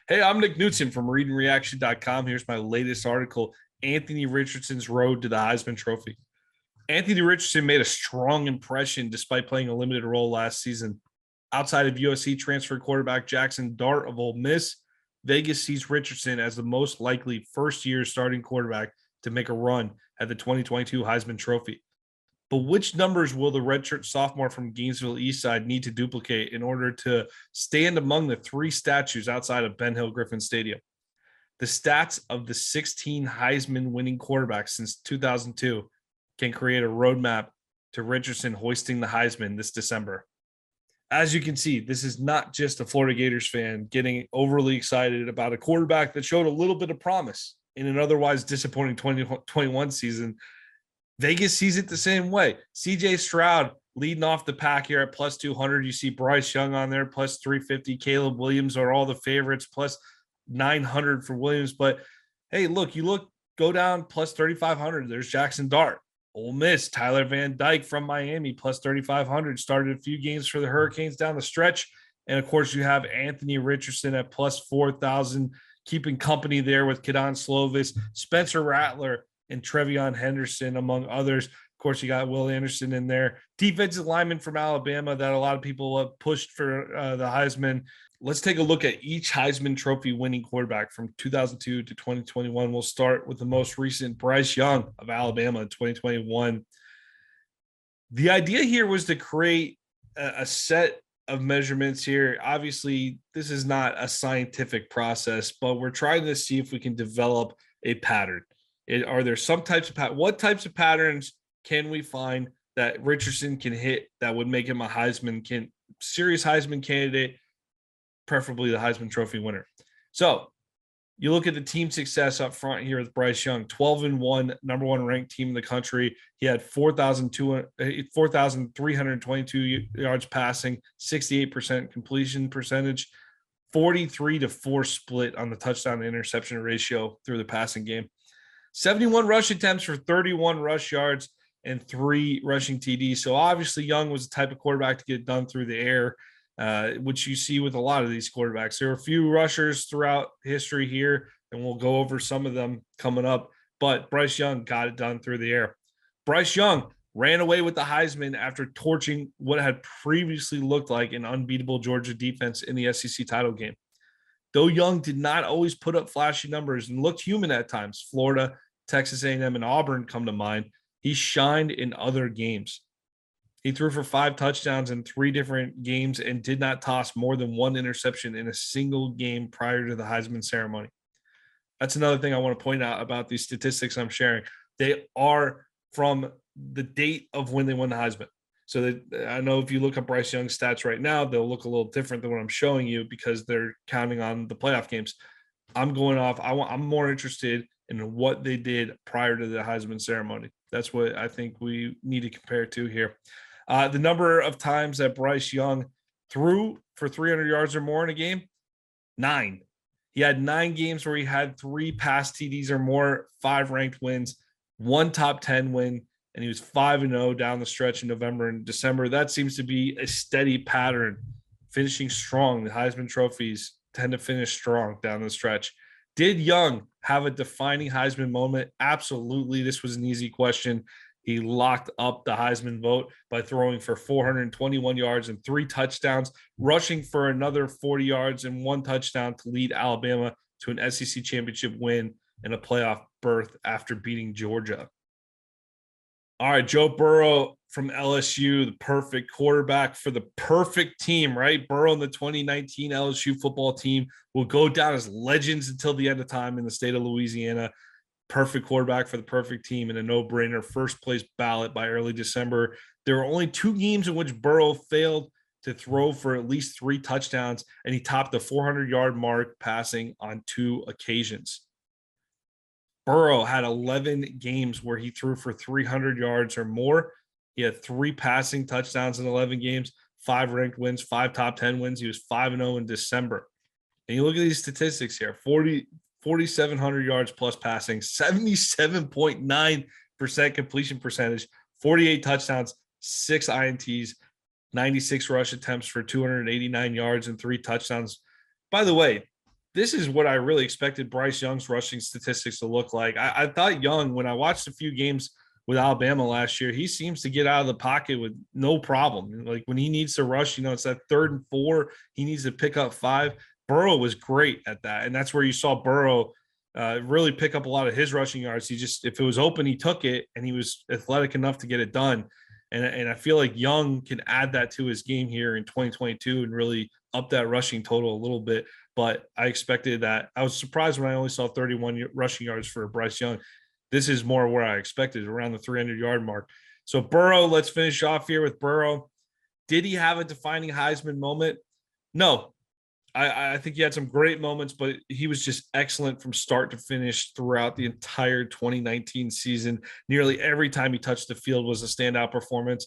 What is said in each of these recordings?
Hey, I'm Nick Knudsen from readandreaction.com. Here's my latest article, Anthony Richardson's Road to the Heisman Trophy. Anthony Richardson made a strong impression despite playing a limited role last season. Outside of USC transfer quarterback Jackson Dart of Ole Miss, Vegas sees Richardson as the most likely first-year starting quarterback to make a run at the 2022 Heisman Trophy. But which numbers will the redshirt sophomore from Gainesville Eastside need to duplicate in order to stand among the three statues outside of Ben Hill Griffin Stadium? The stats of the 16 Heisman winning quarterbacks since 2002 can create a roadmap to Richardson hoisting the Heisman this December. As you can see, this is not just a Florida Gators fan getting overly excited about a quarterback that showed a little bit of promise in an otherwise disappointing 2021 season. Vegas sees it the same way. CJ Stroud leading off the pack here at plus 200. You see Bryce Young on there, plus 350. Caleb Williams are all the favorites, plus 900 for Williams. But hey, go down plus 3,500. There's Jackson Dart. Ole Miss, Tyler Van Dyke from Miami, plus 3,500. Started a few games for the Hurricanes down the stretch. And of course, you have Anthony Richardson at plus 4,000, keeping company there with Kedon Slovis, Spencer Rattler, and Trevion Henderson, among others. Of course, you got Will Anderson in there. Defensive lineman from Alabama that a lot of people have pushed for the Heisman. Let's take a look at each Heisman Trophy winning quarterback from 2002 to 2021. We'll start with the most recent, Bryce Young of Alabama in 2021. The idea here was to create a set of measurements here. Obviously, this is not a scientific process, but we're trying to see if we can develop a pattern. Are there some types of what types of patterns can we find that Richardson can hit that would make him a serious Heisman candidate, preferably the Heisman Trophy winner? So you look at the team success up front here with Bryce Young, 12-1, number one ranked team in the country. He had 4,322 yards passing, 68% completion percentage, 43-4 split on the touchdown to interception ratio through the passing game. 71 rush attempts for 31 rush yards and 3 rushing TDs. So obviously Young was the type of quarterback to get done through the air, which you see with a lot of these quarterbacks. There are a few rushers throughout history here, and we'll go over some of them coming up. But Bryce Young got it done through the air. Bryce Young ran away with the Heisman after torching what had previously looked like an unbeatable Georgia defense in the SEC title game. Though Young did not always put up flashy numbers and looked human at times, Florida, Texas A&M, and Auburn come to mind, he shined in other games. He threw for 5 touchdowns in 3 different games and did not toss more than 1 interception in a single game prior to the Heisman ceremony. That's another thing I want to point out about these statistics I'm sharing. They are from the date of when they won the Heisman. So that I know if you look at Bryce Young's stats right now, they'll look a little different than what I'm showing you because they're counting on the playoff games. I'm more interested in what they did prior to the Heisman ceremony. That's what I think we need to compare to here. The number of times that Bryce Young threw for 300 yards or more in a game, 9. He had 9 games where he had 3 pass TDs or more, 5 ranked wins, 1 top 10 win, and he was 5-0 down the stretch in November and December. That seems to be a steady pattern, finishing strong. The Heisman trophies tend to finish strong down the stretch. Did Young have a defining Heisman moment? Absolutely. This was an easy question. He locked up the Heisman vote by throwing for 421 yards and 3 touchdowns, rushing for another 40 yards and 1 touchdown to lead Alabama to an SEC championship win and a playoff berth after beating Georgia. All right, Joe Burrow from LSU, the perfect quarterback for the perfect team, right? Burrow and the 2019 LSU football team will go down as legends until the end of time in the state of Louisiana. Perfect quarterback for the perfect team and a no-brainer first place ballot by early December. There were only 2 games in which Burrow failed to throw for at least 3 touchdowns, and he topped the 400-yard mark passing on 2 occasions. Burrow had 11 games where he threw for 300 yards or more. He had 3 passing touchdowns in 11 games, 5 ranked wins, 5 top 10 wins. He was 5-0 in December. And you look at these statistics here, 4,700 yards plus passing, 77.9% completion percentage, 48 touchdowns, 6 INTs, 96 rush attempts for 289 yards and 3 touchdowns. By the way, this is what I really expected Bryce Young's rushing statistics to look like. I thought Young, when I watched a few games with Alabama last year, he seems to get out of the pocket with no problem. Like when he needs to rush, it's that 3rd and 4, he needs to pick up 5. Burrow was great at that. And that's where you saw Burrow really pick up a lot of his rushing yards. If it was open, he took it, and he was athletic enough to get it done. And I feel like Young can add that to his game here in 2022 and really up that rushing total a little bit. But I expected that. I was surprised when I only saw 31 rushing yards for Bryce Young. This is more where I expected, around the 300-yard mark. So Burrow, let's finish off here with Burrow. Did he have a defining Heisman moment? No. I think he had some great moments, but he was just excellent from start to finish throughout the entire 2019 season. Nearly every time he touched the field was a standout performance.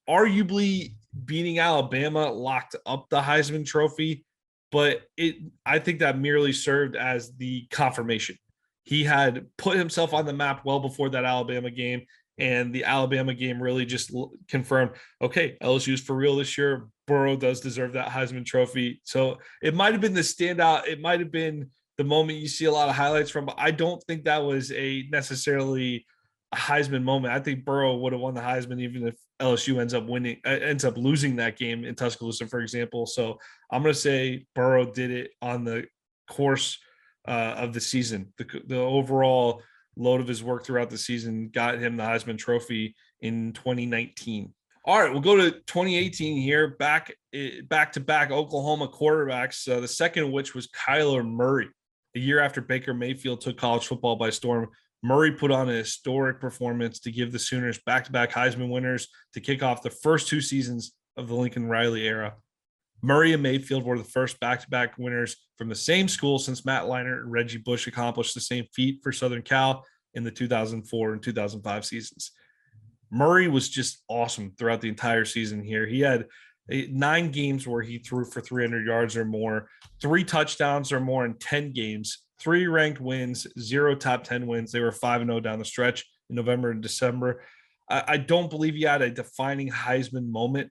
Arguably beating Alabama locked up the Heisman Trophy, but I think that merely served as the confirmation. He had put himself on the map well before that Alabama game, and the Alabama game really just confirmed, okay, LSU's for real this year. Burrow does deserve that Heisman Trophy. So it might have been the standout. It might have been the moment you see a lot of highlights from, but I don't think that was necessarily a Heisman moment. I think Burrow would have won the Heisman even if LSU ends up losing that game in Tuscaloosa, for example. So I'm going to say Burrow did it on the course of the season. The overall load of his work throughout the season got him the Heisman Trophy in 2019. All right, we'll go to 2018 here. Back-to-back Oklahoma quarterbacks, the second of which was Kyler Murray. A year after Baker Mayfield took college football by storm, Murray put on a historic performance to give the Sooners back-to-back Heisman winners to kick off the first 2 seasons of the Lincoln Riley era. Murray and Mayfield were the first back-to-back winners from the same school since Matt Leinart and Reggie Bush accomplished the same feat for Southern Cal in the 2004 and 2005 seasons. Murray was just awesome throughout the entire season here. He had 9 games where he threw for 300 yards or more, 3 touchdowns or more in 10 games, 3 ranked wins, 0 top 10 wins. They were 5-0 down the stretch in November and December. I don't believe he had a defining Heisman moment.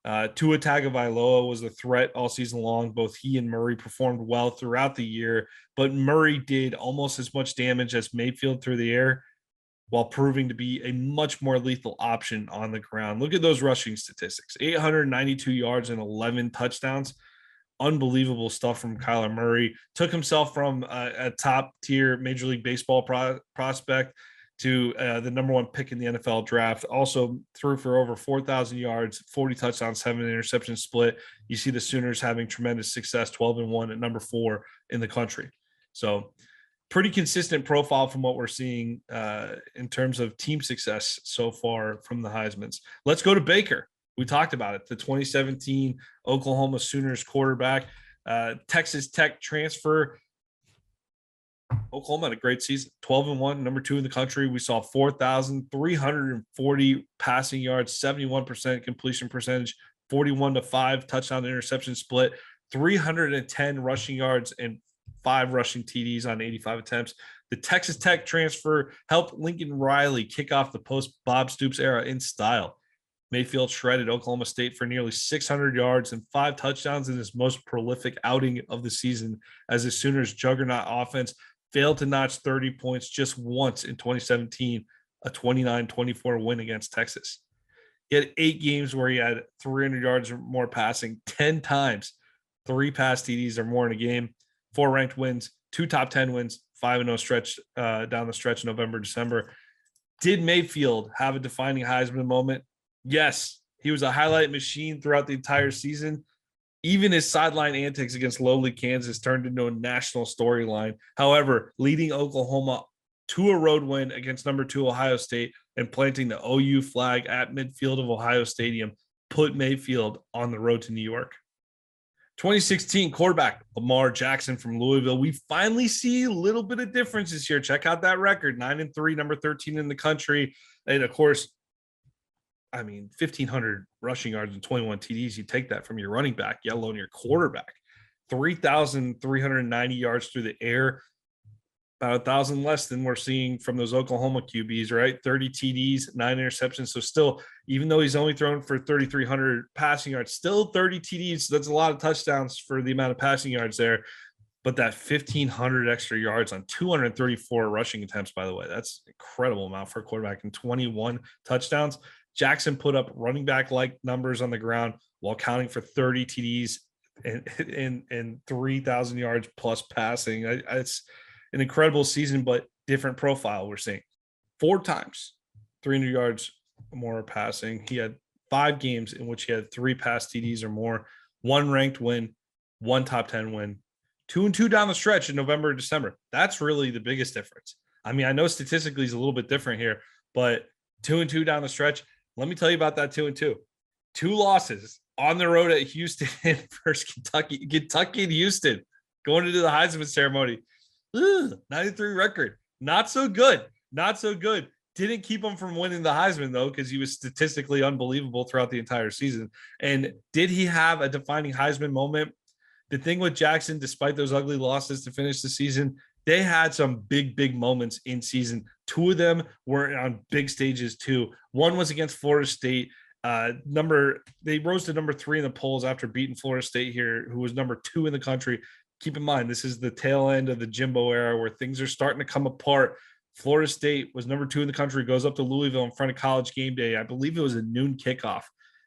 Tua Tagovailoa was a threat all season long. Both he and Murray performed well throughout the year, but Murray did almost as much damage as Mayfield through the air, while proving to be a much more lethal option on the ground. Look at those rushing statistics: 892 yards and 11 touchdowns. Unbelievable stuff from Kyler Murray. Took himself from a top-tier Major League Baseball prospect to the number 1 pick in the NFL draft. Also threw for over 4,000 yards, 40 touchdowns, 7 interception split. You see the Sooners having tremendous success, 12-1 at number 4 in the country. So pretty consistent profile from what we're seeing in terms of team success so far from the Heismans. Let's go to Baker. We talked about it. The 2017 Oklahoma Sooners quarterback, Texas Tech transfer. Oklahoma had a great season, 12-1, number 2 in the country. We saw 4,340 passing yards, 71% completion percentage, 41-5 touchdown to interception split, 310 rushing yards, and 5 rushing TDs on 85 attempts. The Texas Tech transfer helped Lincoln Riley kick off the post-Bob Stoops era in style. Mayfield shredded Oklahoma State for nearly 600 yards and 5 touchdowns in his most prolific outing of the season, as the Sooners' juggernaut offense failed to notch 30 points just once in 2017, a 29-24 win against Texas. He had 8 games where he had 300 yards or more passing 10 times, 3 pass TDs or more in a game, 4 ranked wins, 2 top 10 wins, 5-0 stretch down the stretch in November, December. Did Mayfield have a defining Heisman moment? Yes, he was a highlight machine throughout the entire season. Even his sideline antics against lowly Kansas turned into a national storyline. However, leading Oklahoma to a road win against number 2 Ohio State and planting the OU flag at midfield of Ohio Stadium put Mayfield on the road to New York. 2016 quarterback Lamar Jackson from Louisville. We finally see a little bit of differences here. Check out that record, 9-3, number 13 in the country. And of course, 1,500 rushing yards and 21 TDs. You take that from your running back, let alone your quarterback. 3,390 yards through the air, about 1,000 less than we're seeing from those Oklahoma QBs, right? 30 TDs, 9 interceptions. So still, even though he's only thrown for 3,300 passing yards, still 30 TDs. That's a lot of touchdowns for the amount of passing yards there. but that 1,500 extra yards on 234 rushing attempts, by the way, that's an incredible amount for a quarterback, and 21 touchdowns. Jackson put up running back-like numbers on the ground while counting for 30 TDs and 3,000 yards plus passing. It's an incredible season, but different profile we're seeing. 4 times, 300 yards more passing. He had 5 games in which he had 3 pass TDs or more, 1 ranked win, 1 top 10 win, 2-2 down the stretch in November and December. That's really the biggest difference. I mean, I know statistically it's a little bit different here, but 2-2 down the stretch. Let me tell you about that 2-2. 2 losses on the road at Houston versus Kentucky and Houston, going into the Heisman ceremony. 93 record. Not so good. Not so good. Didn't keep him from winning the Heisman, though, because he was statistically unbelievable throughout the entire season. And did he have a defining Heisman moment? The thing with Jackson, despite those ugly losses to finish the season, they had some big moments in season. 2 of them were on big stages, too. One was against Florida State. They rose to number 3 in the polls after beating Florida State here, who was number 2 in the country. Keep in mind, this is the tail end of the Jimbo era where things are starting to come apart. Florida State was number 2 in the country, goes up to Louisville in front of College game day. I believe it was a noon kickoff,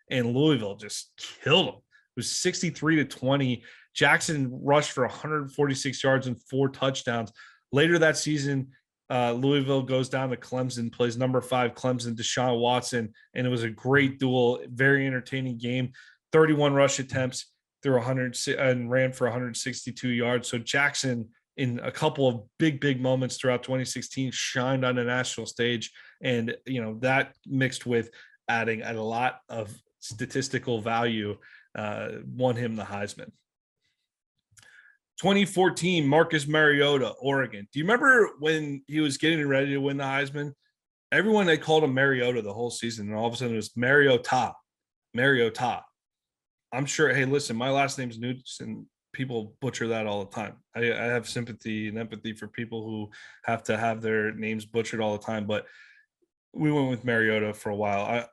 and Louisville just killed them. It was 63-20. Jackson rushed for 146 yards and 4 touchdowns. Later that season, Louisville goes down to Clemson, plays number 5 Clemson, Deshaun Watson, and it was a great duel, very entertaining game. 31 rush attempts through 100 and ran for 162 yards. So Jackson, in a couple of big moments throughout 2016, shined on the national stage, and that mixed with adding a lot of statistical value won him the Heisman. 2014, Marcus Mariota, Oregon. Do you remember when he was getting ready to win the Heisman? Everyone, they called him Mariota the whole season, and all of a sudden it was Mariota. I'm sure, hey, listen, my last name's Knudsen. People butcher that all the time. I have sympathy and empathy for people who have to have their names butchered all the time, but we went with Mariota for a while.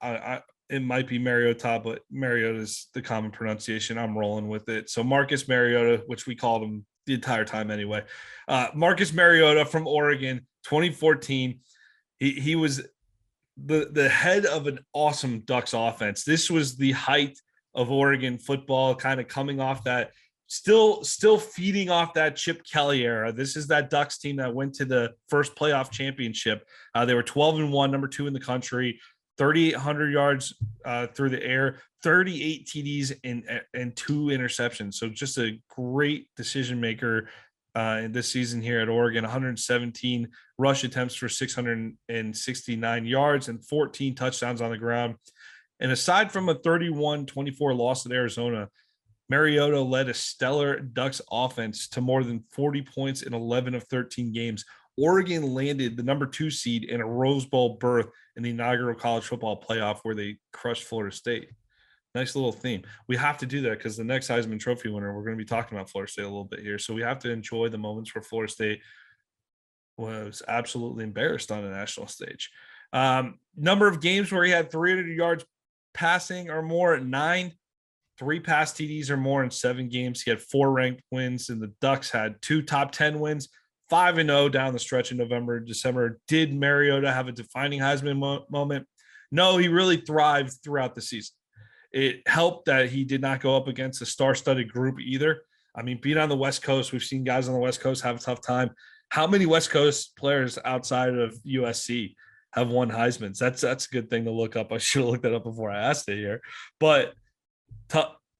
It might be Mariota, but Mariota is the common pronunciation. I'm rolling with it. So Marcus Mariota, which we called him the entire time anyway. Marcus Mariota from Oregon, 2014. He was the head of an awesome Ducks offense. This was the height of Oregon football, kind of coming off that, still feeding off that Chip Kelly era. This is that Ducks team that went to the first playoff championship. They were 12-1, number 2 in the country. 3,800 yards through the air, 38 TDs and 2 interceptions. So just a great decision maker in this season here at Oregon. 117 rush attempts for 669 yards and 14 touchdowns on the ground. And aside from a 31-24 loss at Arizona, Mariota led a stellar Ducks offense to more than 40 points in 11 of 13 games. Oregon landed the number 2 seed in a Rose Bowl berth in the inaugural college football playoff where they crushed Florida State. Nice little theme. We have to do that because the next Heisman Trophy winner, we're going to be talking about Florida State a little bit here. So we have to enjoy the moments where Florida State was absolutely embarrassed on the national stage. Number of games where he had 300 yards passing or more at 9, 3 pass TDs or more in 7 games. He had 4 ranked wins, and the Ducks had 2 top 10 wins. 5-0 down the stretch in November, December. Did Mariota have a defining Heisman moment? No, he really thrived throughout the season. It helped that he did not go up against a star-studded group either. I mean, being on the West Coast, we've seen guys on the West Coast have a tough time. How many West Coast players outside of USC have won Heismans? That's a good thing to look up. I should have looked that up before I asked it here. But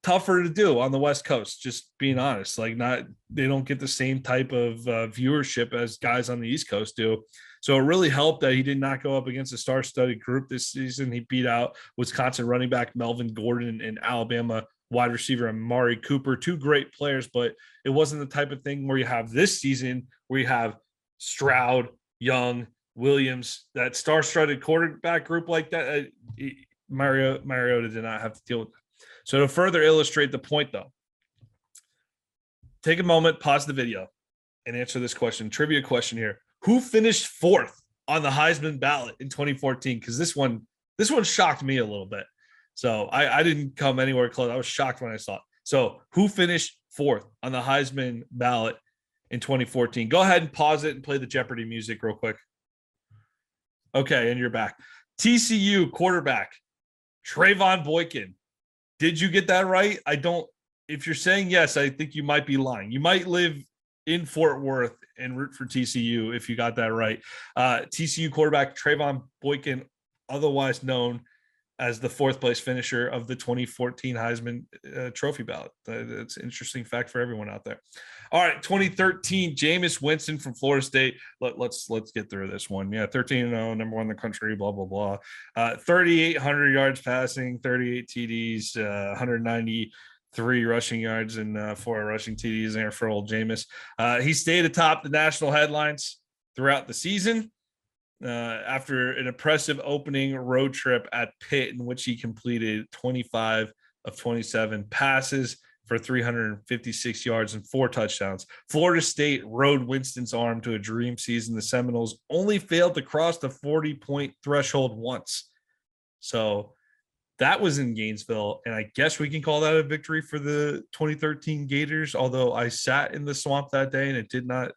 tougher to do on the West Coast, just being honest. They don't get the same type of viewership as guys on the East Coast do. So it really helped that he did not go up against a star-studded group this season. He beat out Wisconsin running back Melvin Gordon and Alabama wide receiver Amari Cooper, 2 great players, but it wasn't the type of thing where you have this season where you have Stroud, Young, Williams, that star-studded quarterback group like that. Mariota did not have to deal with that. So to further illustrate the point, though, take a moment, pause the video, and answer this question. Trivia question here. Who finished 4th on the Heisman ballot in 2014? Because this one shocked me a little bit. So I didn't come anywhere close. I was shocked when I saw it. So who finished 4th on the Heisman ballot in 2014. Go ahead and pause it and play the Jeopardy music real quick. Okay, and you're back. TCU quarterback, Trayvon Boykin. Did you get that right? I don't. If you're saying yes, I think you might be lying. You might live in Fort Worth and root for TCU if you got that right. TCU quarterback Trayvon Boykin, otherwise known as the fourth place finisher of the 2014 Heisman Trophy ballot. That's an interesting fact for everyone out there. All right, 2013, Jameis Winston from Florida State. Let's get through this one. Yeah, 13-0, number one in the country, blah, blah, blah. 3,800 yards passing, 38 TDs, 193 rushing yards, and 4 rushing TDs there for old Jameis. He stayed atop the national headlines throughout the season. After an impressive opening road trip at Pitt, in which he completed 25 of 27 passes for 356 yards and 4 touchdowns. Florida State rode Winston's arm to a dream season. The Seminoles only failed to cross the 40-point threshold once. So that was in Gainesville, and I guess we can call that a victory for the 2013 Gators, although I sat in the swamp that day and it did not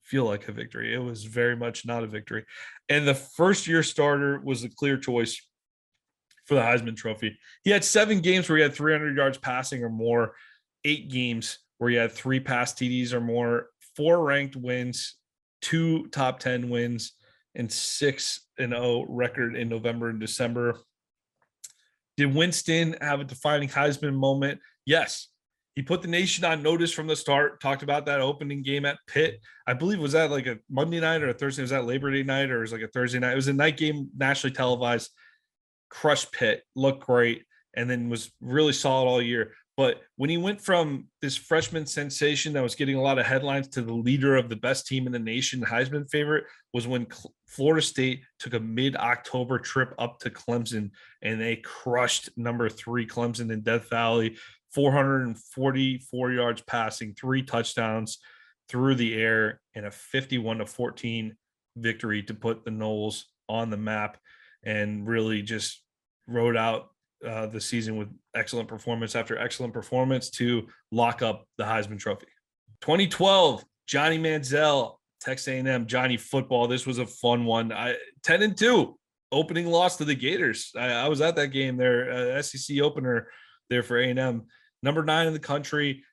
feel like a victory. It was very much not a victory. And the first-year starter was a clear choice for the Heisman Trophy. He had 7 games where he had 300 yards passing or more, 8 games where he had 3 pass TDs or more, 4 ranked wins, 2 top 10 wins, and 6-0 record in November and December. Did Winston have a defining Heisman moment? Yes. He put the nation on notice from the start, talked about that opening game at Pitt. I believe, was that like a Monday night or a Thursday? Was that Labor Day night or was it like a Thursday night? It was a night game, nationally televised, crushed Pitt, looked great, and then was really solid all year. But when he went from this freshman sensation that was getting a lot of headlines to the leader of the best team in the nation, Heisman favorite, was when Florida State took a mid-October trip up to Clemson, and they crushed number 3 Clemson in Death Valley. 444 yards passing, 3 touchdowns through the air, and a 51-14 victory to put the Noles on the map, and really just rode out the season with excellent performance after excellent performance to lock up the Heisman Trophy. 2012, Johnny Manziel, Texas A&M, Johnny Football. This was a fun one. 10-2, opening loss to the Gators. I was at that game there, SEC opener there for A&M. Number 9 in the country,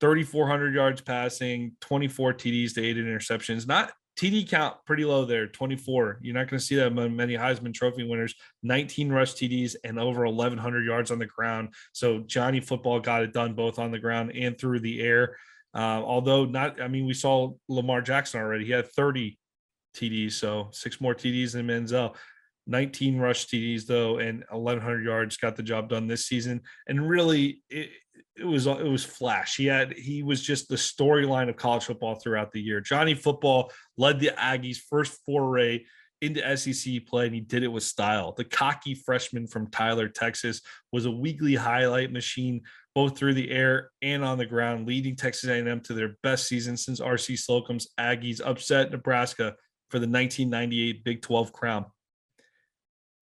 3,400 yards passing, 24 TDs to 8 interceptions. Not TD count pretty low there, 24. You're not going to see that among many Heisman Trophy winners. 19 rush TDs and over 1,100 yards on the ground. So Johnny Football got it done both on the ground and through the air. Although not, I mean, we saw Lamar Jackson already. He had 30 TDs, so 6 more TDs than Manziel. 19 rush TDs though, and 1,100 yards, got the job done this season. And really, it was flash. He was just the storyline of college football throughout the year. Johnny Football led the Aggies' first foray into SEC play, and he did it with style. The cocky freshman from Tyler, Texas, was a weekly highlight machine, both through the air and on the ground, leading Texas A&M to their best season since R.C. Slocum's Aggies upset Nebraska for the 1998 Big 12 crown.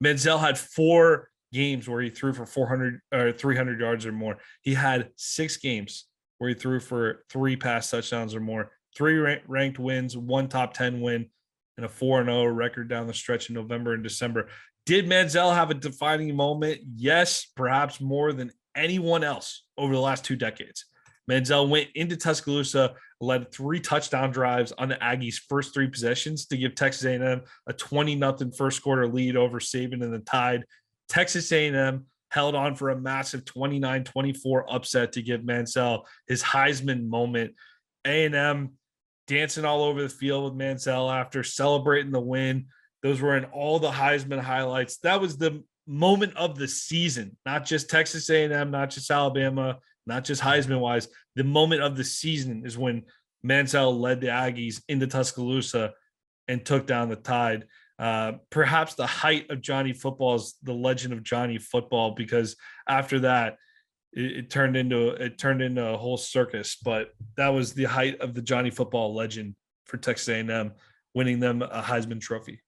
Manziel had 4 games where he threw for 400 or 300 yards or more. He had 6 games where he threw for 3 pass touchdowns or more, 3 ranked wins, 1 top 10 win, and a 4-0 record down the stretch in November and December. Did Manziel have a defining moment? Yes, perhaps more than anyone else over the last 2 decades. Manziel went into Tuscaloosa, led 3 touchdown drives on the Aggies' first 3 possessions to give Texas A&M a 20-0 first quarter lead over Saban and the Tide. Texas A&M held on for a massive 29-24 upset to give Manziel his Heisman moment. A&M dancing all over the field with Manziel after celebrating the win. Those were in all the Heisman highlights. That was the moment of the season, not just Texas A&M, not just Alabama, not just Heisman-wise. The moment of the season is when Manziel led the Aggies into Tuscaloosa and took down the Tide. Perhaps the height of Johnny Football is the legend of Johnny Football, because after that, it turned into a whole circus. But that was the height of the Johnny Football legend for Texas A&M, winning them a Heisman Trophy.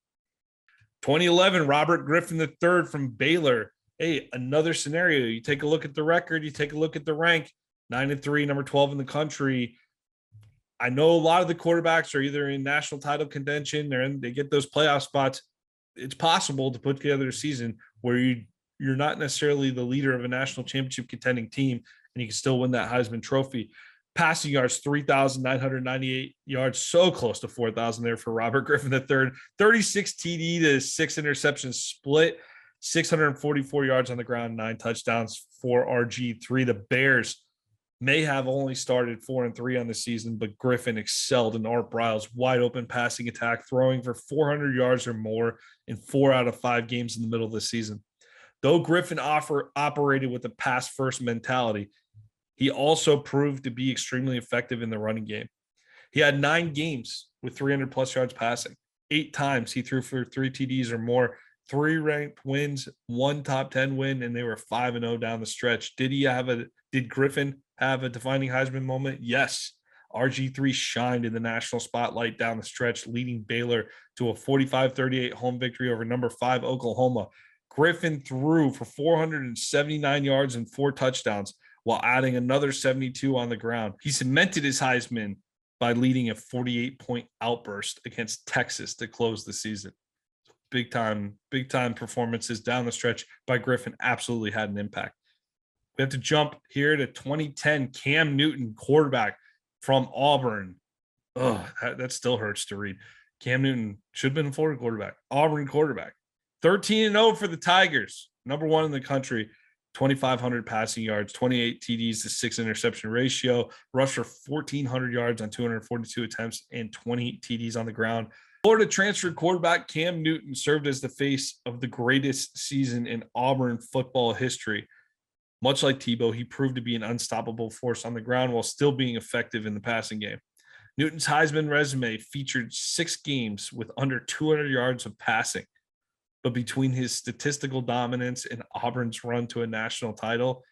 2011, Robert Griffin III from Baylor. Hey, another scenario. You take a look at the record, you take a look at the rank, 9-3, number 12 in the country. I know a lot of the quarterbacks are either in national title contention or they get those playoff spots. It's possible to put together a season where you're not necessarily the leader of a national championship contending team, and you can still win that Heisman Trophy. Passing yards, 3,998 yards, so close to 4,000 there for Robert Griffin III. 36 TD to 6 interceptions split, 644 yards on the ground, 9 touchdowns for RG3. The Bears may have only started 4-3 on the season, but Griffin excelled in Art Briles' wide open passing attack, throwing for 400 yards or more in 4 out of 5 games in the middle of the season. Though Griffin operated with a pass-first mentality, he also proved to be extremely effective in the running game. He had 9 games with 300-plus yards passing. 8 times he threw for 3 TDs or more, 3 ranked wins, 1 top 10 win, and they were 5-0 down the stretch. Did Griffin have a defining Heisman moment? Yes. RG3 shined in the national spotlight down the stretch, leading Baylor to a 45-38 home victory over number 5 Oklahoma. Griffin threw for 479 yards and 4 touchdowns while adding another 72 on the ground. He cemented his Heisman by leading a 48-point outburst against Texas to close the season. Big time performances down the stretch by Griffin absolutely had an impact. We have to jump here to 2010. Cam Newton, quarterback from Auburn. Oh, that still hurts to read. Cam Newton should have been a Florida quarterback. Auburn quarterback. 13-0 for the Tigers. Number 1 in the country. 2,500 passing yards, 28 TDs to 6 interception ratio. Rushed for 1,400 yards on 242 attempts and 28 TDs on the ground. Florida transferred quarterback Cam Newton served as the face of the greatest season in Auburn football history. Much like Tebow, he proved to be an unstoppable force on the ground while still being effective in the passing game. Newton's Heisman resume featured 6 games with under 200 yards of passing. But between his statistical dominance and Auburn's run to a national title,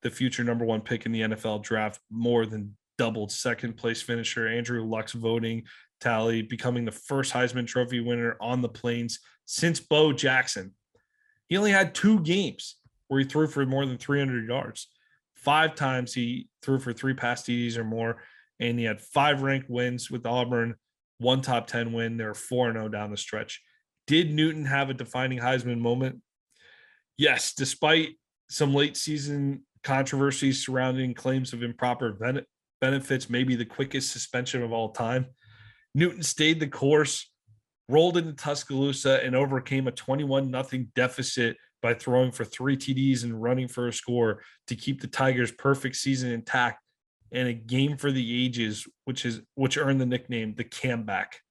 the future number 1 pick in the NFL draft more than doubled second-place finisher Andrew Luck's voting tally, becoming the first Heisman Trophy winner on the Plains since Bo Jackson. He only had 2 games where he threw for more than 300 yards. 5 times he threw for 3 pass TDs or more, and he had 5 ranked wins with Auburn, 1 top 10 win. They're 4-0 down the stretch. Did Newton have a defining Heisman moment? Yes, despite some late season controversies surrounding claims of improper benefits, maybe the quickest suspension of all time. Newton stayed the course, rolled into Tuscaloosa, and overcame a 21-0 deficit by throwing for 3 TDs and running for a score to keep the Tigers' perfect season intact and a game for the ages, which earned the nickname the Comeback.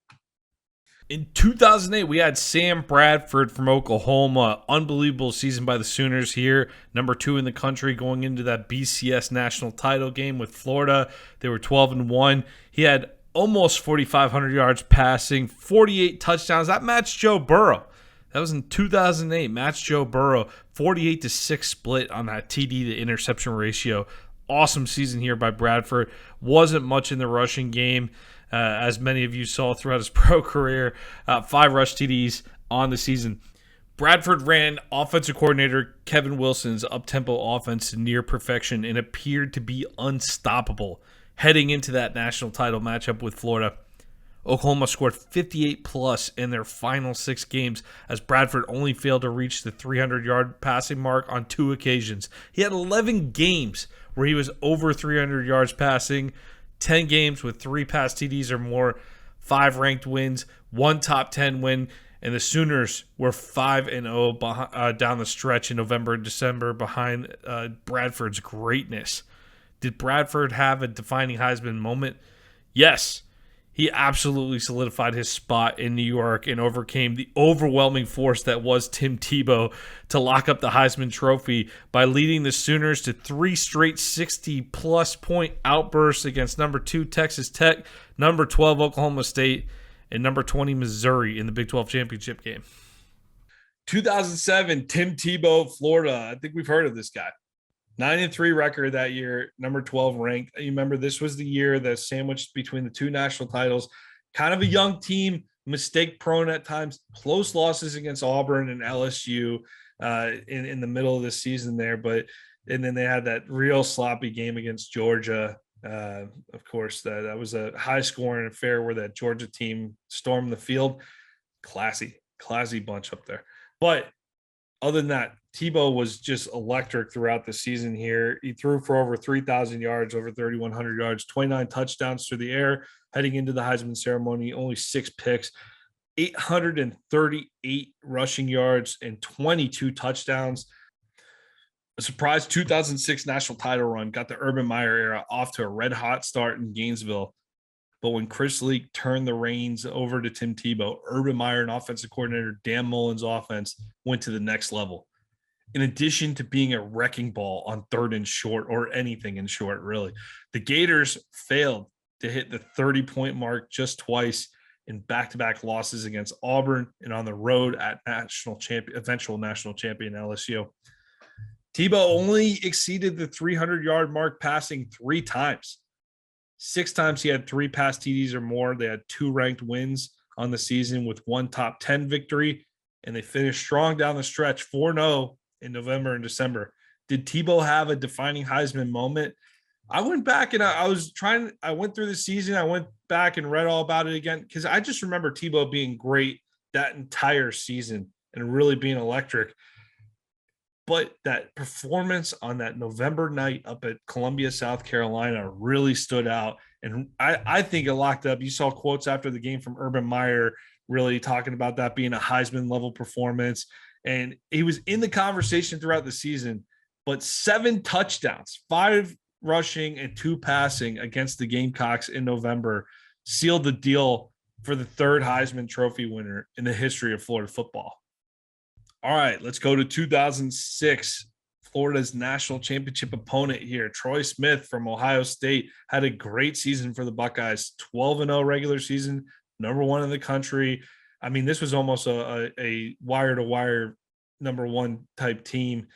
In 2008, we had Sam Bradford from Oklahoma. Unbelievable season by the Sooners here. Number 2 in the country going into that BCS national title game with Florida. They were 12-1. He had almost 4,500 yards passing, 48 touchdowns. That matched Joe Burrow. That was in 2008. Matched Joe Burrow. 48-6 split on that TD to interception ratio. Awesome season here by Bradford. Wasn't much in the rushing game. As many of you saw throughout his pro career, 5 rush TDs on the season. Bradford ran offensive coordinator Kevin Wilson's up-tempo offense to near perfection and appeared to be unstoppable heading into that national title matchup with Florida. Oklahoma scored 58-plus in their final 6 games as Bradford only failed to reach the 300-yard passing mark on 2 occasions. He had 11 games where he was over 300 yards passing, 10 games with 3 pass TDs or more, 5 ranked wins, 1 top 10 win, and the Sooners were 5-0 down the stretch in November and December behind Bradford's greatness. Did Bradford have a defining Heisman moment? Yes. He absolutely solidified his spot in New York and overcame the overwhelming force that was Tim Tebow to lock up the Heisman Trophy by leading the Sooners to 3 straight 60-plus point outbursts against number 2 Texas Tech, number 12 Oklahoma State, and number 20 Missouri in the Big 12 championship game. 2007, Tim Tebow, Florida. I think we've heard of this guy. 9-3 record that year, number 12 ranked. You remember this was the year that sandwiched between the 2 national titles. Kind of a young team, mistake prone at times, close losses against Auburn and LSU in the middle of the season there. And then they had that real sloppy game against Georgia Of course, that was a high scoring affair where that Georgia team stormed the field. Classy bunch up there. But other than that, Tebow was just electric throughout the season here. He threw for over 3,000 yards, over 3,100 yards, 29 touchdowns through the air. Heading into the Heisman ceremony, only 6 picks, 838 rushing yards, and 22 touchdowns. A surprise 2006 national title run got the Urban Meyer era off to a red-hot start in Gainesville. But when Chris Leak turned the reins over to Tim Tebow, Urban Meyer and offensive coordinator Dan Mullen's offense went to the next level. In addition to being a wrecking ball on third and short, or anything in short, really, the Gators failed to hit the 30-point mark just twice in back-to-back losses against Auburn and on the road at eventual national champion LSU. Tebow only exceeded the 300-yard mark passing 3 times. 6 times he had 3 pass TDs or more. They had 2 ranked wins on the season with 1 top 10 victory, and they finished strong down the stretch, 4-0 in November and December. Did Tebow have a defining Heisman moment? I went back and I went through the season. I went back and read all about it again because I just remember Tebow being great that entire season and really being electric. But that performance on that November night up at Columbia, South Carolina really stood out. And I think it locked up. You saw quotes after the game from Urban Meyer really talking about that being a Heisman level performance. And he was in the conversation throughout the season, but 7 touchdowns, 5 rushing and 2 passing against the Gamecocks in November sealed the deal for the 3rd Heisman Trophy winner in the history of Florida football. All right, let's go to 2006. Florida's national championship opponent here, Troy Smith from Ohio State, had a great season for the Buckeyes. 12-0 regular season, number 1 in the country. I mean, this was almost a wire-to-wire number 1 type team.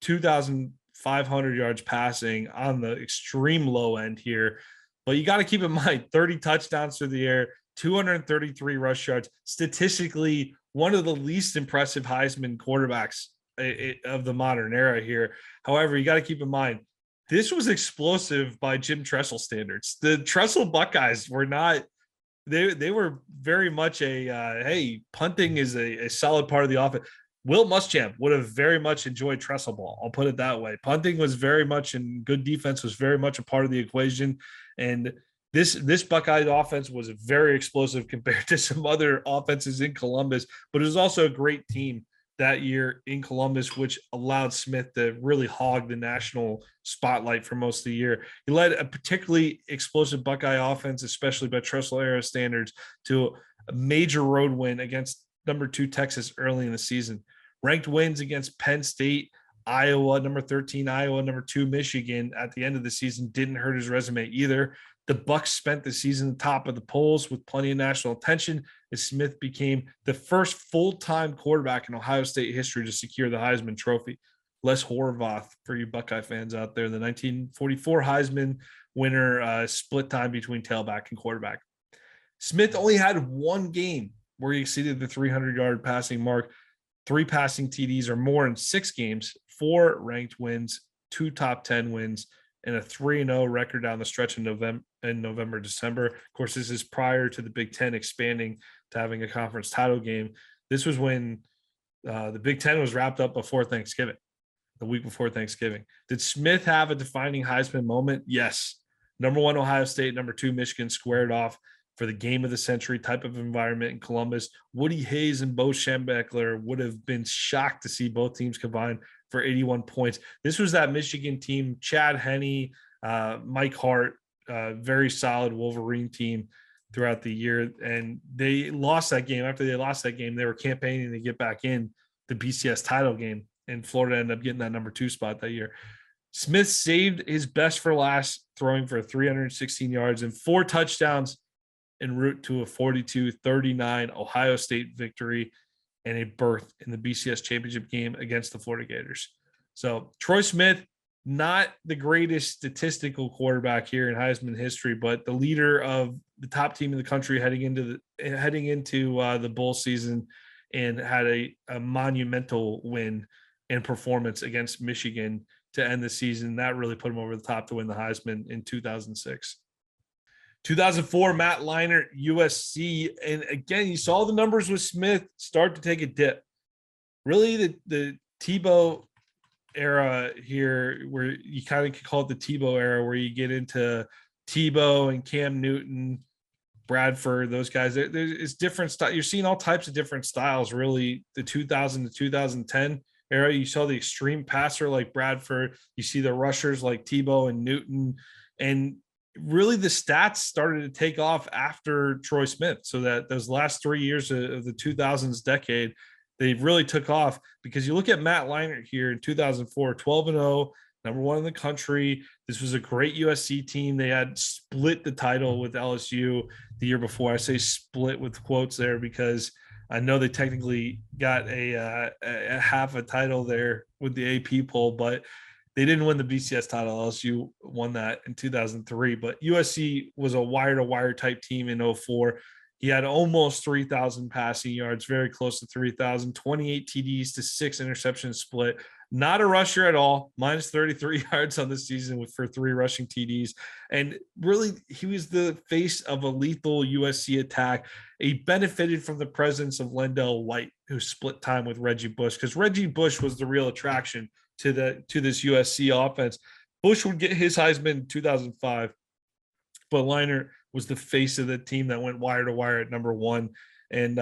2,500 yards passing on the extreme low end here. But you got to keep in mind, 30 touchdowns through the air, 233 rush yards. Statistically, one of the least impressive Heisman quarterbacks of the modern era here. However, you got to keep in mind, this was explosive by Jim Tressel standards. The Tressel Buckeyes were not, they were very much hey, punting is a solid part of the offense. Will Muschamp would have very much enjoyed Tressel ball. I'll put it that way. Punting was very much, and good defense was very much a part of the equation. And this Buckeye offense was very explosive compared to some other offenses in Columbus, but it was also a great team that year in Columbus, which allowed Smith to really hog the national spotlight for most of the year. He led a particularly explosive Buckeye offense, especially by Tressel era standards, to a major road win against number 2 Texas early in the season. Ranked wins against Penn State, Iowa, number 13 Iowa, number 2 Michigan at the end of the season didn't hurt his resume either. The Bucs spent the season top of the polls with plenty of national attention as Smith became the first full-time quarterback in Ohio State history to secure the Heisman Trophy. Les Horvath, for you Buckeye fans out there, the 1944 Heisman winner, split time between tailback and quarterback. Smith only had 1 game where he exceeded the 300-yard passing mark, 3 passing TDs or more in 6 games, 4 ranked wins, 2 top 10 wins, and a 3-0 record down the stretch in November, December. Of course, this is prior to the Big Ten expanding to having a conference title game. This was when the Big Ten was wrapped up before Thanksgiving, the week before Thanksgiving. Did Smith have a defining Heisman moment? Yes. Number 1, Ohio State. Number 2, Michigan squared off for the game of the century type of environment in Columbus. Woody Hayes and Bo Schembechler would have been shocked to see both teams combine for 81 points. This was that Michigan team, Chad Henne, Mike Hart, very solid Wolverine team throughout the year. And they lost that game. After they lost that game, they were campaigning to get back in the BCS title game, and Florida ended up getting that number 2 spot that year. Smith saved his best for last, throwing for 316 yards and 4 touchdowns en route to a 42-39 Ohio State victory and a berth in the BCS championship game against the Florida Gators. So Troy Smith, not the greatest statistical quarterback here in Heisman history, but the leader of the top team in the country heading into the bowl season, and had a monumental win and performance against Michigan to end the season. That really put him over the top to win the Heisman in 2006. 2004, Matt Leinart, USC. And again, you saw the numbers with Smith start to take a dip. Really, the Tebow era here, where you kind of call it the Tebow era, where you get into Tebow and Cam Newton, Bradford, those guys. It's different style. You're seeing all types of different styles, really. The 2000 to 2010 era, you saw the extreme passer like Bradford. You see the rushers like Tebow and Newton. And really the stats started to take off after Troy Smith. So that those last 3 years of the 2000s decade, they really took off, because you look at Matt Leinart here in 2004, 12-0, number one in the country. This was a great USC team. They had split the title with LSU the year before. I say split with quotes there because I know they technically got a half a title there with the AP poll, but they didn't win the BCS title. LSU won that in 2003. But USC was a wire-to-wire type team in 04. He had almost 3,000 passing yards, very close to 3,000, 28 TDs to 6 interceptions split. Not a rusher at all, minus 33 yards on the season for 3 rushing TDs. And really, he was the face of a lethal USC attack. He benefited from the presence of Lendell White, who split time with Reggie Bush, because Reggie Bush was the real attraction to this USC offense. Bush would get his Heisman in 2005, but Leinart was the face of the team that went wire to wire at number 1 and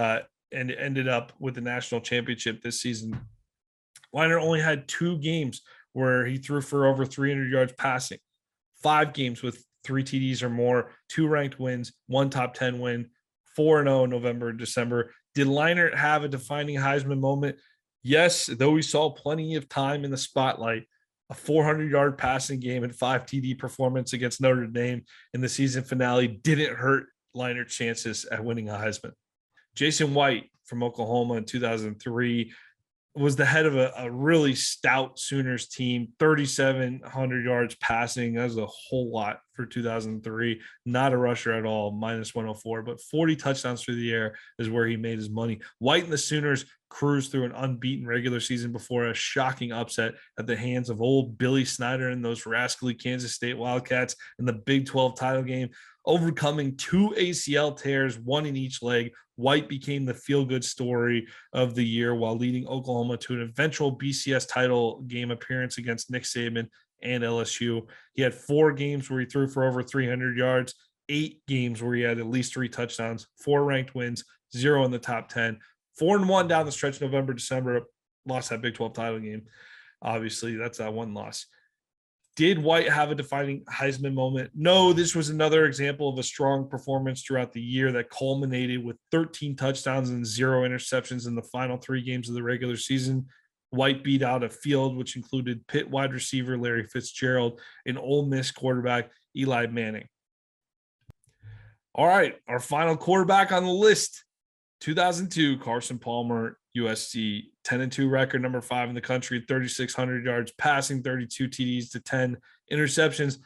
ended up with the national championship this season. Leinart only had 2 games where he threw for over 300 yards passing, 5 games with 3 TDs or more, 2 ranked wins, 1 top 10 win, 4-0 in November and December. Did Leinart have a defining Heisman moment? Yes, though we saw plenty of time in the spotlight. A 400-yard passing game and 5 TD performance against Notre Dame in the season finale didn't hurt Leinart's chances at winning a Heisman. Jason White from Oklahoma in 2003 was the head of a really stout Sooners team, 3,700 yards passing. That was a whole lot for 2003. Not a rusher at all, minus 104, but 40 touchdowns through the air is where he made his money. White and the Sooners cruised through an unbeaten regular season before a shocking upset at the hands of old Billy Snyder and those rascally Kansas State Wildcats in the Big 12 title game. Overcoming 2 ACL tears, 1 in each leg, White became the feel-good story of the year while leading Oklahoma to an eventual BCS title game appearance against Nick Saban and LSU. He had 4 games where he threw for over 300 yards, 8 games where he had at least 3 touchdowns, 4 ranked wins, 0 in the top 10, 4-1 down the stretch November, December, lost that Big 12 title game. Obviously, that's that 1 loss. Did White have a defining Heisman moment? No, this was another example of a strong performance throughout the year that culminated with 13 touchdowns and 0 interceptions in the final 3 games of the regular season. White beat out a field which included Pitt wide receiver Larry Fitzgerald and Ole Miss quarterback Eli Manning. All right, our final quarterback on the list, 2002, Carson Palmer, USC, 10-2 record, number 5 in the country, 3,600 yards passing, 32 TDs to 10 interceptions,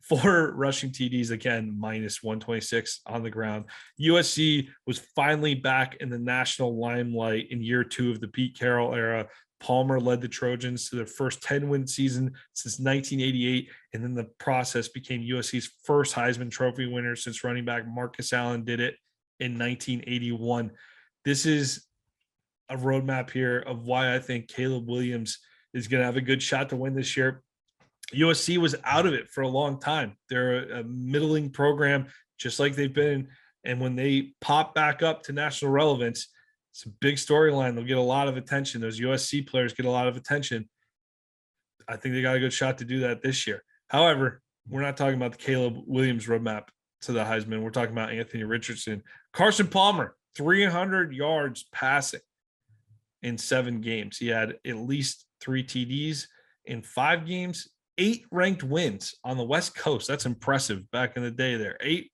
4 rushing TDs, again, minus 126 on the ground. USC was finally back in the national limelight in year 2 of the Pete Carroll era. Palmer led the Trojans to their first 10-win season since 1988, and in the process became USC's first Heisman Trophy winner since running back Marcus Allen did it in 1981. This is a roadmap here of why I think Caleb Williams is going to have a good shot to win this year. USC was out of it for a long time. They're a middling program, just like they've been. And when they pop back up to national relevance, it's a big storyline. They'll get a lot of attention. Those USC players get a lot of attention. I think they got a good shot to do that this year. However, we're not talking about the Caleb Williams roadmap to the Heisman. We're talking about Anthony Richardson. Carson Palmer, 300 yards passing in 7 games. He had at least 3 TDs in 5 games, 8 ranked wins on the West Coast. That's impressive back in the day there. 8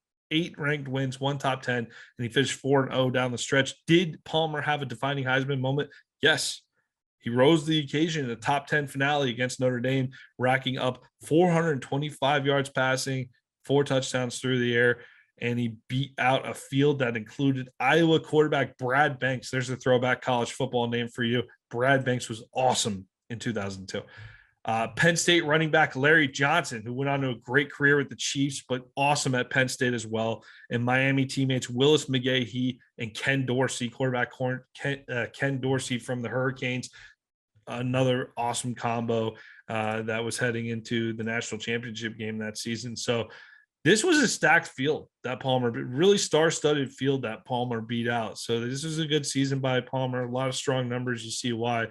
ranked wins, 1 top 10, and he finished 4-0 down the stretch. Did Palmer have a defining Heisman moment? Yes. He rose to the occasion in the top 10 finale against Notre Dame, racking up 425 yards passing, 4 touchdowns through the air, and he beat out a field that included Iowa quarterback Brad Banks. There's a throwback college football name for you. Brad Banks was awesome in 2002. Penn State running back Larry Johnson, who went on to a great career with the Chiefs, but awesome at Penn State as well. And Miami teammates Willis McGahee and Ken Dorsey, quarterback Ken Dorsey from the Hurricanes. Another awesome combo that was heading into the national championship game that season. So this was a stacked field that Palmer, really star-studded field that Palmer beat out. So this was a good season by Palmer. A lot of strong numbers. You see why.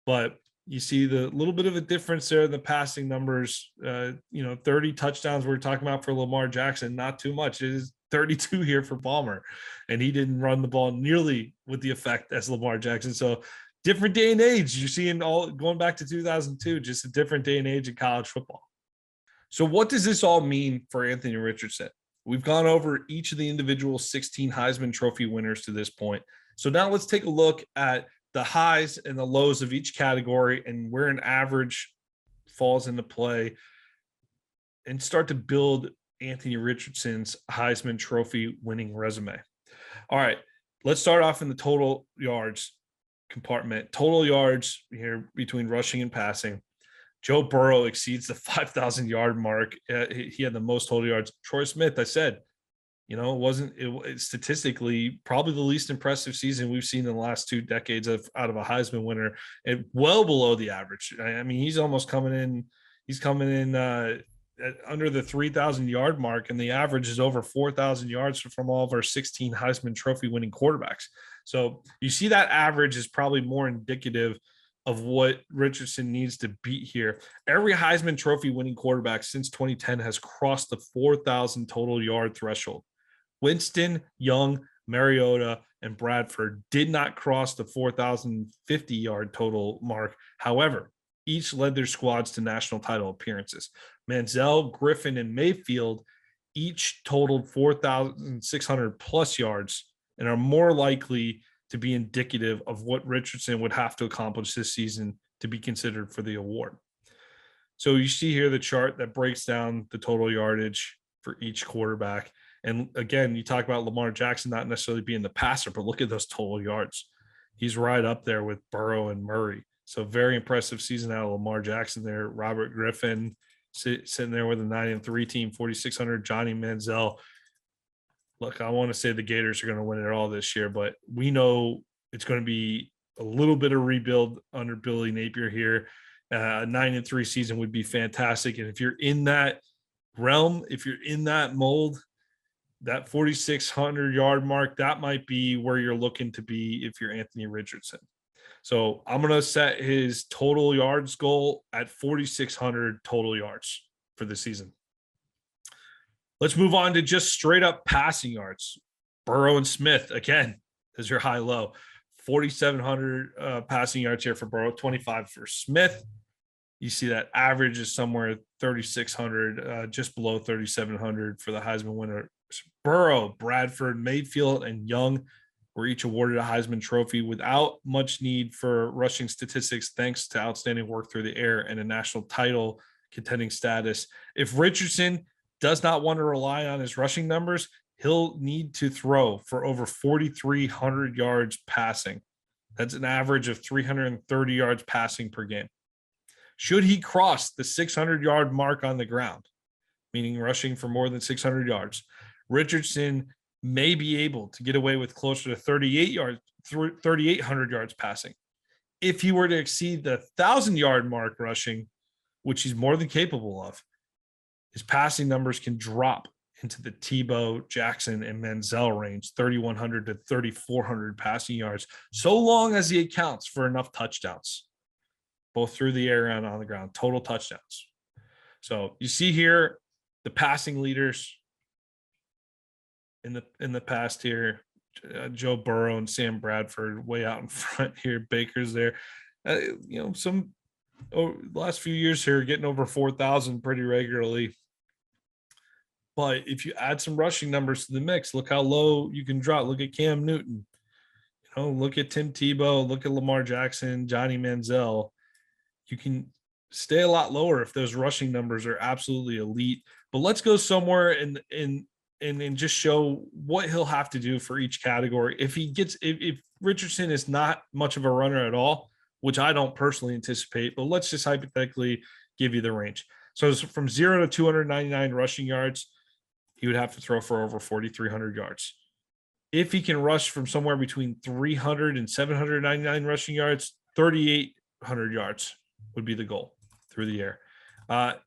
But you see the little bit of a difference there in the passing numbers. 30 touchdowns we're talking about for Lamar Jackson, not too much. It is 32 here for Palmer, and he didn't run the ball nearly with the effect as Lamar Jackson. So different day and age. You're seeing all going back to 2002, just a different day and age in college football. So what does this all mean for Anthony Richardson? We've gone over each of the individual 16 Heisman Trophy winners to this point. So now let's take a look at the highs and the lows of each category and where an average falls into play and start to build Anthony Richardson's Heisman Trophy winning resume. All right, let's start off in the total yards compartment. Total yards here between rushing and passing. Joe Burrow exceeds the 5,000-yard mark. He had the most total yards. Troy Smith, I said, it statistically probably the least impressive season we've seen in the last 2 decades out of a Heisman winner, and well below the average. I mean, he's almost coming in. He's coming in under the 3,000-yard mark, and the average is over 4,000 yards from all of our 16 Heisman Trophy winning quarterbacks. So you see that average is probably more indicative of what Richardson needs to beat here. Every Heisman Trophy winning quarterback since 2010 has crossed the 4,000 total yard threshold. Winston, Young, Mariota, and Bradford did not cross the 4,050-yard total mark. However, each led their squads to national title appearances. Manziel, Griffin, and Mayfield each totaled 4,600 plus yards and are more likely to be indicative of what Richardson would have to accomplish this season to be considered for the award. So you see here the chart that breaks down the total yardage for each quarterback. And again, you talk about Lamar Jackson not necessarily being the passer, but look at those total yards. He's right up there with Burrow and Murray. So very impressive season out of Lamar Jackson there. Robert Griffin sitting there with a 9-3 team, 4,600. Johnny Manziel. Look, I want to say the Gators are going to win it all this year, but we know it's going to be a little bit of rebuild under Billy Napier here. A 9-3 season would be fantastic. And if you're in that realm, if you're in that mold, that 4,600-yard mark, that might be where you're looking to be if you're Anthony Richardson. So I'm going to set his total yards goal at 4,600 total yards for the season. Let's move on to just straight up passing yards. Burrow and Smith, again, is your high-low. 4,700 passing yards here for Burrow, 25 for Smith. You see that average is somewhere 3,600, just below 3,700 for the Heisman winner. Burrow, Bradford, Mayfield, and Young were each awarded a Heisman Trophy without much need for rushing statistics, thanks to outstanding work through the air and a national title contending status. If Richardson does not want to rely on his rushing numbers, he'll need to throw for over 4,300 yards passing. That's an average of 330 yards passing per game. Should he cross the 600-yard mark on the ground, meaning rushing for more than 600 yards, Richardson may be able to get away with closer to 3,800 yards passing. If he were to exceed the 1,000-yard mark rushing, which he's more than capable of, his passing numbers can drop into the Tebow, Jackson, and Manziel range, 3,100 to 3,400 passing yards, so long as he accounts for enough touchdowns, both through the air and on the ground, total touchdowns. So you see here the passing leaders in the past here, Joe Burrow and Sam Bradford way out in front here. Baker's there. Some last few years here getting over 4,000 pretty regularly. But if you add some rushing numbers to the mix, look how low you can drop. Look at Cam Newton. Look at Tim Tebow. Look at Lamar Jackson, Johnny Manziel. You can stay a lot lower if those rushing numbers are absolutely elite. But let's go somewhere and just show what he'll have to do for each category. If Richardson is not much of a runner at all, which I don't personally anticipate, but let's just hypothetically give you the range. So from 0 to 299 rushing yards, he would have to throw for over 4,300 yards. If he can rush from somewhere between 300 and 799 rushing yards, 3,800 yards would be the goal through the air.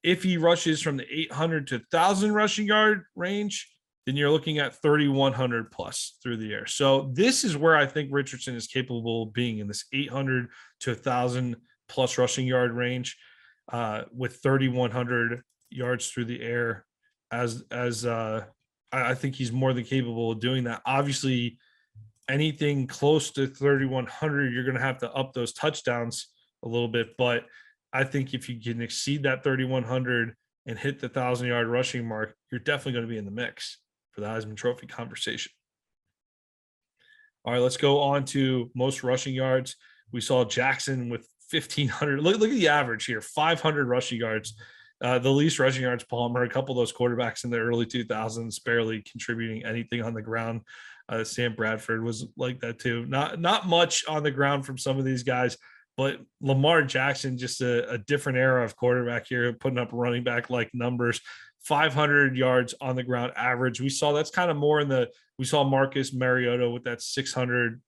If he rushes from the 800 to 1,000 rushing yard range, then you're looking at 3,100 plus through the air. So this is where I think Richardson is capable of being, in this 800 to 1,000 plus rushing yard range, with 3,100 yards through the air. I think he's more than capable of doing that. Obviously, anything close to 3,100, you're going to have to up those touchdowns a little bit. But I think if you can exceed that 3,100 and hit the 1,000-yard rushing mark, you're definitely going to be in the mix for the Heisman Trophy conversation. All right, let's go on to most rushing yards. We saw Jackson with 1,500. Look at the average here, 500 rushing yards. The least rushing yards, Palmer. A couple of those quarterbacks in the early 2000s barely contributing anything on the ground. Sam Bradford was like that too. Not much on the ground from some of these guys, but Lamar Jackson, just a different era of quarterback here, putting up running back like numbers. 500 yards on the ground average. We saw that's kind of more we saw Marcus Mariota with that 600,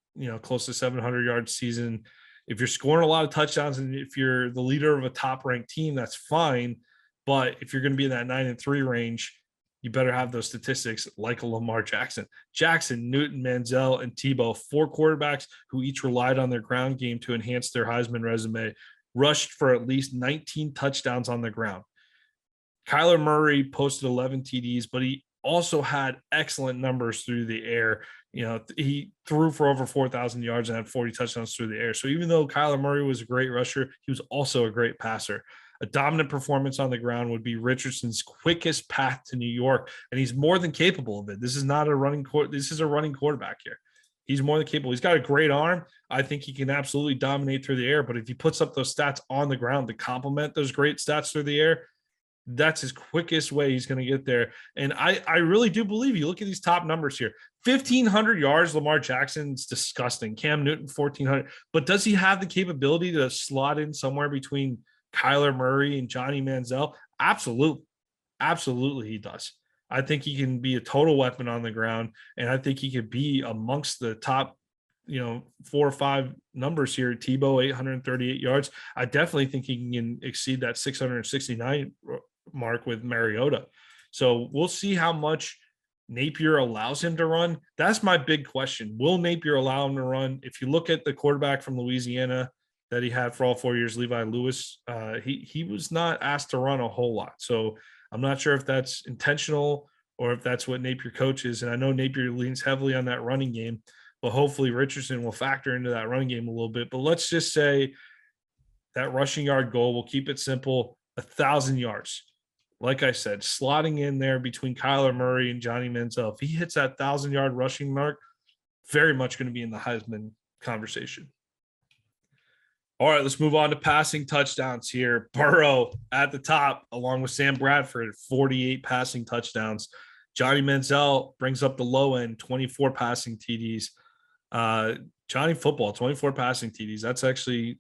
close to 700 yard season. If you're scoring a lot of touchdowns and if you're the leader of a top ranked team, that's fine. But if you're going to be in that 9-3 range, you better have those statistics like a Lamar Jackson. Jackson, Newton, Manziel, and Tebow, 4 quarterbacks who each relied on their ground game to enhance their Heisman resume, rushed for at least 19 touchdowns on the ground. Kyler Murray posted 11 TDs, but he also had excellent numbers through the air. He threw for over 4,000 yards and had 40 touchdowns through the air. So even though Kyler Murray was a great rusher, he was also a great passer. A dominant performance on the ground would be Richardson's quickest path to New York, and he's more than capable of it. This is not a running this is a running quarterback here. He's more than capable. He's got a great arm. I think he can absolutely dominate through the air, but if he puts up those stats on the ground to complement those great stats through the air, that's his quickest way he's going to get there. And I really do believe you. Look at these top numbers here. 1,500 yards, Lamar Jackson's disgusting. Cam Newton, 1,400. But does he have the capability to slot in somewhere between Kyler Murray and Johnny Manziel? Absolutely. Absolutely he does. I think he can be a total weapon on the ground, and I think he could be amongst the top, 4 or 5 numbers here. Tebow, 838 yards. I definitely think he can exceed that 669 mark with Mariota. So we'll see how much Napier allows him to run. That's my big question. Will Napier allow him to run? If you look at the quarterback from Louisiana that he had for all 4 years, Levi Lewis, he was not asked to run a whole lot. So I'm not sure if that's intentional or if that's what Napier coaches. And I know Napier leans heavily on that running game, but hopefully Richardson will factor into that running game a little bit. But let's just say that rushing yard goal, we'll keep it simple, 1,000 yards. Like I said, slotting in there between Kyler Murray and Johnny Manziel. If he hits that 1,000-yard rushing mark, very much going to be in the Heisman conversation. All right, let's move on to passing touchdowns here. Burrow at the top, along with Sam Bradford, 48 passing touchdowns. Johnny Manziel brings up the low end, 24 passing TDs. Johnny Football, 24 passing TDs.